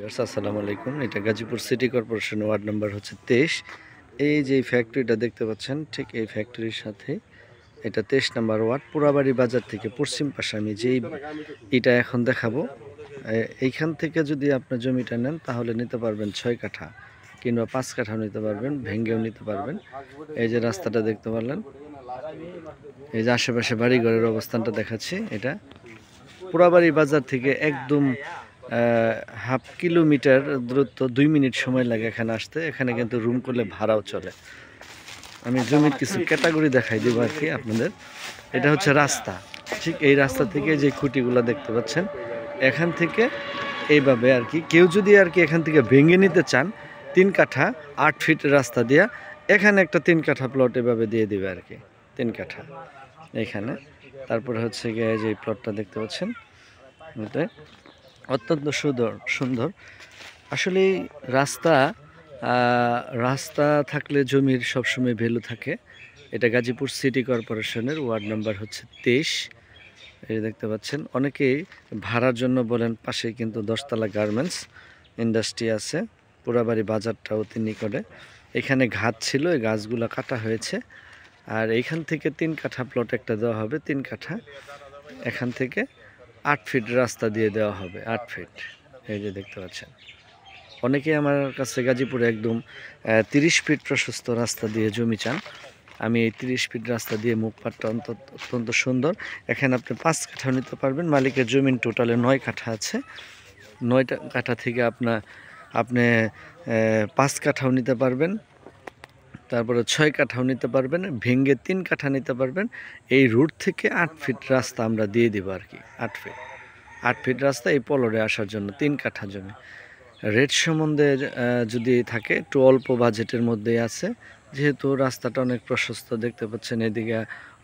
আসসালামু আলাইকুম। এটা Gazipur city corporation ward number হচ্ছে 23। এই যে ফ্যাক্টরিটা দেখতে পাচ্ছেন, ঠিক এই ফ্যাক্টরির সাথে এটা 23 নাম্বার ওয়ার্ড, পোড়াবাড়ি বাজার থেকে পশ্চিম পাশে আমি যেই এটা এখন দেখাবো। এইখান থেকে যদি আপনার জমিটা নেন তাহলে নিতে পারবেন 6 কাঠা কিংবা 5 কাঠাও নিতে পারবেন, ভেঙ্গেও নিতে পারবেন। এই যে রাস্তাটা দেখতে পারলেন, এই যে আশেপাশে বাড়িঘরের অবস্থানটা দেখাচ্ছি। এটা পোড়াবাড়ি বাজার থেকে একদম হাফ কিলোমিটার দূরত্ব, 2 মিনিট সময় লাগে এখানে আসতে। এখানে কিন্তু রুম করলে ভাড়াও চলে। আমি জমির কিছু ক্যাটাগরি দেখাই দেবো আর কি আপনাদের। এটা হচ্ছে রাস্তা, ঠিক এই রাস্তা থেকে যে খুঁটিগুলো দেখতে পাচ্ছেন, এখান থেকে এইভাবে আর কি কেউ যদি আর কি এখান থেকে ভেঙে নিতে চান, 3 কাঠা 8 ফিট রাস্তা দিয়া এখানে একটা 3 কাঠা প্লট এভাবে দিয়ে দিবে আর কি, 3 কাঠা এখানে। তারপরে হচ্ছে গিয়ে যে প্লটটা দেখতে পাচ্ছেন, এটা অত্যন্ত সুন্দর। আসলে রাস্তা রাস্তা থাকলে জমির সবসময় ভ্যালু থাকে। এটা গাজীপুর সিটি কর্পোরেশনের ওয়ার্ড নাম্বার হচ্ছে 23। এই দেখতে পাচ্ছেন, অনেকেই ভাড়ার জন্য বলেন। পাশে কিন্তু 10তলা গার্মেন্টস ইন্ডাস্ট্রি আছে। পোড়াবাড়ি বাজারটা অতি নিকটে। এখানে গাছ ছিল, এই গাছগুলো কাটা হয়েছে। আর এইখান থেকে 3 কাঠা প্লট একটা দেওয়া হবে, 3 কাঠা। এখান থেকে 8 ফিট রাস্তা দিয়ে দেওয়া হবে, 8 ফিট। এই যে দেখতে পাচ্ছেন, অনেকেই আমার কাছে গাজীপুরে একদম 30 ফিট প্রশস্ত রাস্তা দিয়ে জমি চান। আমি এই 30 ফিট রাস্তা দিয়ে মুখপাটটা অত্যন্ত সুন্দর। এখানে আপনি 5 কাঠা নিতে পারবেন। মালিকের জমিন টোটালে 9 কাঠা আছে। 9 কাঠা থেকে আপনি 5 কাঠাও নিতে পারবেন, তারপরে 6 কাঠাও নিতে পারবেন, ভেঙে 3 কাঠা নিতে পারবেন। এই রুট থেকে 8 ফিট রাস্তা আমরা দিয়ে দিব আর কি, 8 ফিট রাস্তা এই পলরে আসার জন্য, 3 কাঠা জমি। রেট সম্বন্ধে যদি থাকে, একটু অল্প বাজেটের মধ্যেই আছে, যেহেতু রাস্তাটা অনেক প্রশস্ত দেখতে পাচ্ছেন। এদিকে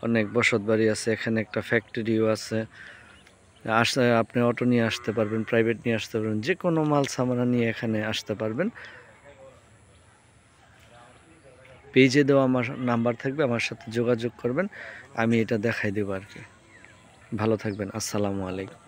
অনেক বসত বাড়ি আছে, এখানে একটা ফ্যাক্টরিও আছে। আপনি অটো নিয়ে আসতে পারবেন, প্রাইভেট নিয়ে আসতে পারবেন, যে কোনো মাল সামানা নিয়ে এখানে আসতে পারবেন। পেজে দেওয়া আমার নাম্বার থাকবে, আমার সাথে যোগাযোগ করবেন, আমি এটা দেখাই দেবো আর কি। ভালো থাকবেন। আসসালামু আলাইকুম।